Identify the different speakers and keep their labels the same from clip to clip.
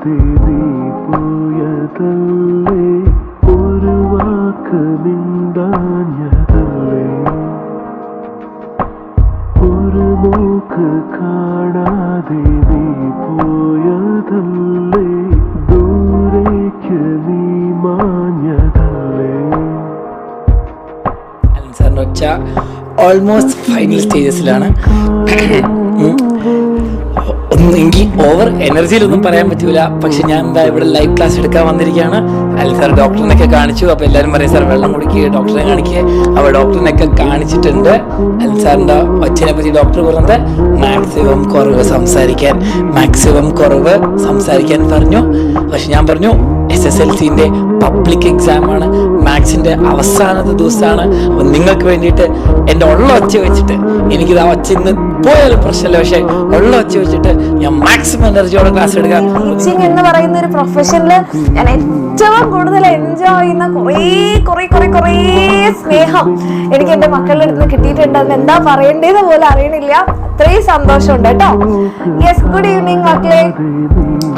Speaker 1: നീ പോയതല്ലേ, ഒരു വാക്ക് മിണ്ടാഞ്ഞതല്ലേ, ഒരു നോക്ക് കാണാതെ നീ പോയതല്ലേ, ദൂരേക്ക് നീ മാഞ്ഞതല്ലേ.
Speaker 2: സാറിൻ്റെ ഒച്ച ഓൾമോസ്റ്റ് ഫൈനൽ സ്റ്റേജസിലാണ്. ഒന്നെങ്കിൽ ഓവർ എനർജിയിലൊന്നും പറയാൻ പറ്റൂല. പക്ഷെ ഞാൻ എന്താ ഇവിടെ ലൈവ് ക്ലാസ് എടുക്കാൻ വന്നിരിക്കുകയാണ്. അല്ല സാർ ഡോക്ടറിനൊക്കെ കാണിച്ചു. അപ്പോൾ എല്ലാവരും പറയും സാർ വെള്ളം കുടിക്കുക, ഡോക്ടറെ കാണിക്കുക. അപ്പോൾ ഡോക്ടറിനൊക്കെ കാണിച്ചിട്ടുണ്ട്. അല്ല സാറിൻ്റെ ഒച്ചനെ പറ്റി ഡോക്ടർ പറഞ്ഞത് മാക്സിമം കുറവ് സംസാരിക്കാൻ പറഞ്ഞു. പക്ഷെ ഞാൻ പറഞ്ഞു SSLCൻ്റെ പബ്ലിക് എക്സാമാണ്, മാത്സിൻ്റെ അവസാനത്തെ ദിവസമാണ്. അപ്പം നിങ്ങൾക്ക് വേണ്ടിയിട്ട് എൻ്റെ ഉള്ള ഒച്ച വെച്ചിട്ട്, എനിക്കിത് ആ ഒച്ച ഇന്ന് പോയാലും പ്രശ്നമില്ല, പക്ഷെ ഉള്ള ഒച്ച വെച്ചിട്ട് ഞാൻ മാക്സിമം എനർജിയോടെ ക്ലാസ് എടുക്കാം.
Speaker 3: ടീച്ചിങ് എന്ന് പറയുന്ന ഒരു പ്രൊഫഷനിൽ ഞാൻ ഏറ്റവും കൂടുതൽ എൻജോയ് ചെയ്യുന്ന കുറേ സ്നേഹം എനിക്ക് എൻ്റെ മക്കളുടെ അടുത്ത് കിട്ടിയിട്ടുണ്ട്. അതിന് എന്താ പറയേണ്ടതെന്ന് പോലും അറിയണില്ല. അത്രയും സന്തോഷമുണ്ട് കേട്ടോ. യെസ്, ഗുഡ് ഈവനിങ് മക്കളെ.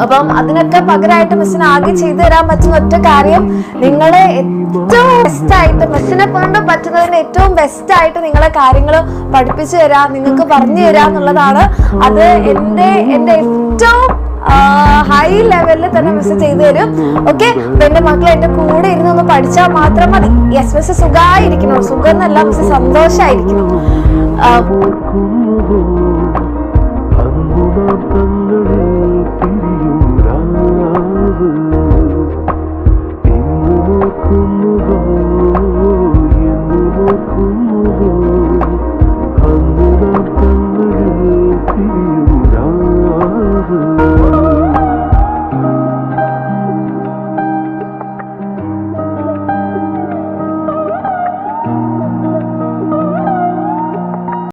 Speaker 3: അപ്പം അതിനൊക്കെ പകരമായിട്ട് മിസ്സിന് ആകെ ചെയ്തു തരാൻ പറ്റുന്ന ഒറ്റ കാര്യം, നിങ്ങളെ ഏറ്റവും ബെസ്റ്റായിട്ട്, മിസ്സിനെ കൊണ്ട് പറ്റുന്നതിന് ഏറ്റവും ബെസ്റ്റായിട്ട് നിങ്ങളെ കാര്യങ്ങൾ പഠിപ്പിച്ചു തരാം, നിങ്ങൾക്ക് പറഞ്ഞു തരാം എന്നുള്ളതാണ്. അത് എൻ്റെ ഏറ്റവും ഹൈ ലെവലിൽ തന്നെ മിസ് ചെയ്തു തരും. ഓക്കെ, അപ്പൊ എന്റെ മക്കൾ എന്റെ കൂടെ ഇരുന്ന് ഒന്ന് പഠിച്ചാൽ മാത്രം മതി. യെസ്, മിസ് സുഖമായിരിക്കണം. സുഖം എന്നല്ല, മിസ് സന്തോഷമായിരിക്കണം.